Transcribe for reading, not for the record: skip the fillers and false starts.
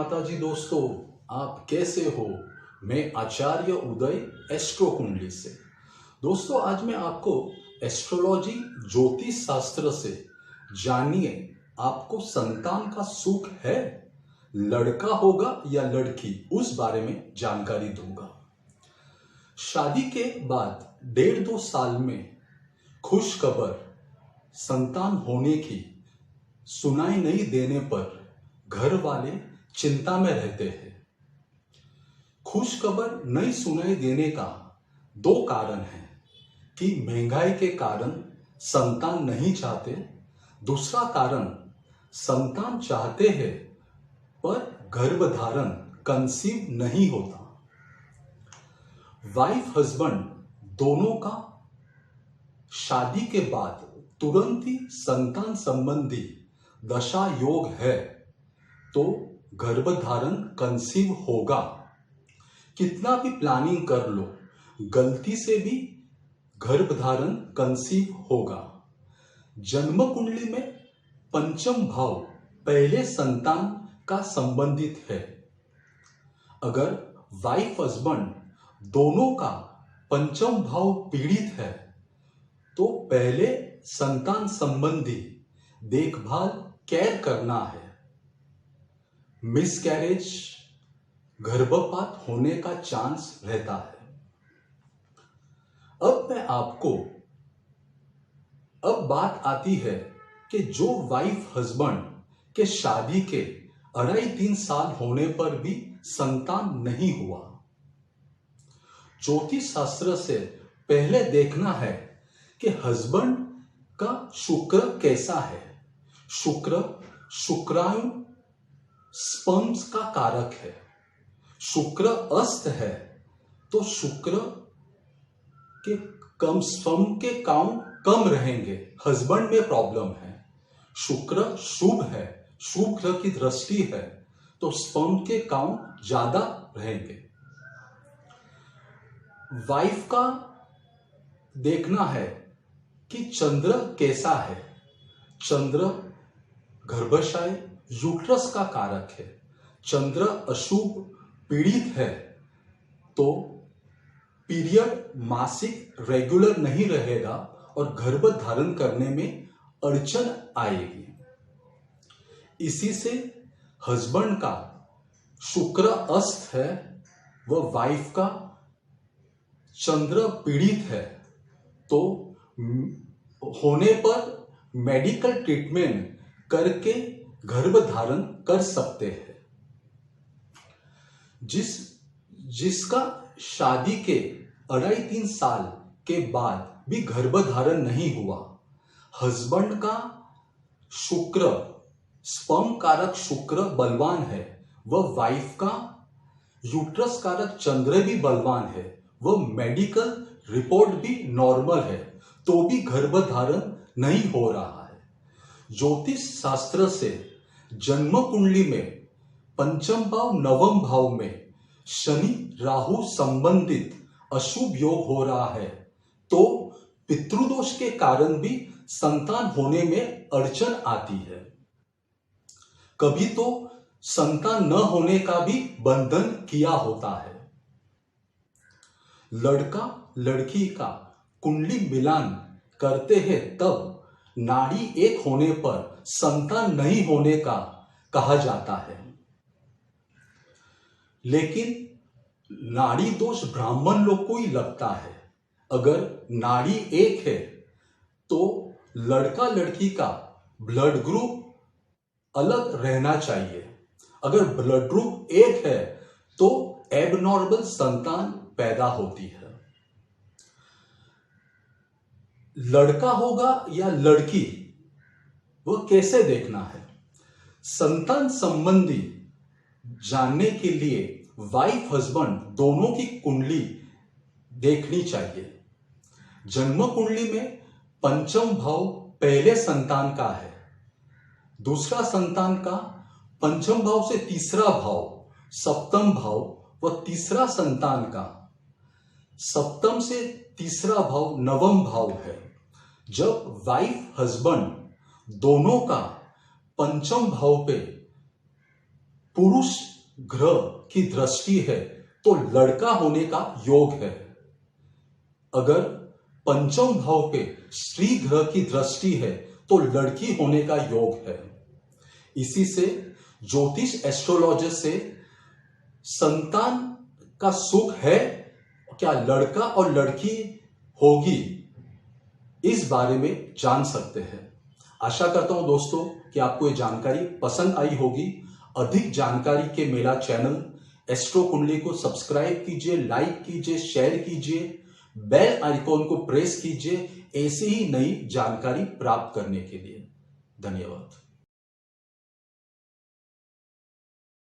माता जी दोस्तों, आप कैसे हो। मैं आचार्य उदय एस्ट्रो कुंडली से। दोस्तों, आज मैं आपको एस्ट्रोलॉजी ज्योतिष शास्त्र से जानिए आपको संतान का सुख है, लड़का होगा या लड़की, उस बारे में जानकारी दूंगा। शादी के बाद 1.5-2 साल में खुश खबर संतान होने की सुनाई नहीं देने पर घर वाले चिंता में रहते हैं। खुश खबर नहीं सुनाई देने का 2 कारण हैं कि महंगाई के कारण संतान नहीं चाहते, दूसरा कारण संतान चाहते हैं पर गर्भधारण कंसीव नहीं होता। वाइफ हस्बैंड दोनों का शादी के बाद तुरंत ही संतान संबंधी दशा योग है तो गर्भधारण कंसीव होगा। कितना भी प्लानिंग कर लो, गलती से भी गर्भधारण कंसीव होगा। जन्म कुंडली में पंचम भाव पहले संतान का संबंधित है। अगर वाइफ हस्बैंड दोनों का पंचम भाव पीड़ित है तो पहले संतान संबंधी देखभाल केयर करना है। मिसकैरेज, गर्भपात होने का चांस रहता है। अब बात आती है कि जो वाइफ हस्बैंड के शादी के 2.5-3 साल होने पर भी संतान नहीं हुआ, ज्योतिष शास्त्र से पहले देखना है कि हस्बैंड का शुक्र कैसा है। शुक्राणु स्पर्म्स का कारक है। शुक्र अस्त है तो शुक्र के स्पर्म के काउंट कम रहेंगे, हस्बैंड में प्रॉब्लम है। शुक्र शुभ है, शुभ ग्रह की दृष्टि है तो स्पर्म के काउंट ज्यादा रहेंगे। वाइफ का देखना है कि चंद्र कैसा है। चंद्र गर्भाशय यूट्रस का कारक है। चंद्र अशुभ पीड़ित है तो पीरियड मासिक रेगुलर नहीं रहेगा और गर्भ धारण करने में अड़चन आएगी। इसी से हस्बैंड का शुक्र अस्त है व वाइफ का चंद्र पीड़ित है तो होने पर मेडिकल ट्रीटमेंट करके गर्भ धारण कर सकते हैं। जिसका शादी के 2.5-3 साल के बाद भी गर्भ धारण नहीं हुआ, हस्बैंड का शुक्र स्पर्म कारक शुक्र बलवान है, वह वाइफ का यूट्रस कारक चंद्र भी बलवान है, वह मेडिकल रिपोर्ट भी नॉर्मल है तो भी गर्भ धारण नहीं हो रहा है। ज्योतिष शास्त्र से जन्म कुंडली में पंचम भाव नवम भाव में शनि राहु संबंधित अशुभ योग हो रहा है तो पितृदोष के कारण भी संतान होने में अड़चन आती है। कभी तो संतान न होने का भी बंधन किया होता है। लड़का लड़की का कुंडली मिलान करते हैं तब नाड़ी एक होने पर संतान नहीं होने का कहा जाता है, लेकिन नाड़ी दोष ब्राह्मण लोग को ही लगता है। अगर नाड़ी एक है तो लड़का लड़की का ब्लड ग्रुप अलग रहना चाहिए। अगर ब्लड ग्रुप एक है तो एबनॉर्मल संतान पैदा होती है। लड़का होगा या लड़की, वह कैसे देखना है। संतान संबंधी जानने के लिए वाइफ हस्बैंड दोनों की कुंडली देखनी चाहिए। जन्म कुंडली में पंचम भाव पहले संतान का है, दूसरा संतान का पंचम भाव से तीसरा भाव सप्तम भाव व तीसरा संतान का सप्तम से तीसरा भाव नवम भाव है। जब वाइफ हस्बैंड दोनों का पंचम भाव पे पुरुष ग्रह की दृष्टि है तो लड़का होने का योग है। अगर पंचम भाव पे स्त्री ग्रह की दृष्टि है तो लड़की होने का योग है। इसी से ज्योतिष एस्ट्रोलॉजर से संतान का सुख है, क्या लड़का और लड़की होगी, इस बारे में जान सकते हैं। आशा करता हूं दोस्तों कि आपको ये जानकारी पसंद आई होगी। अधिक जानकारी के मेरा चैनल एस्ट्रो कुंडली को सब्सक्राइब कीजिए, लाइक कीजिए, शेयर कीजिए, बेल आइकॉन को प्रेस कीजिए ऐसी ही नई जानकारी प्राप्त करने के लिए। धन्यवाद।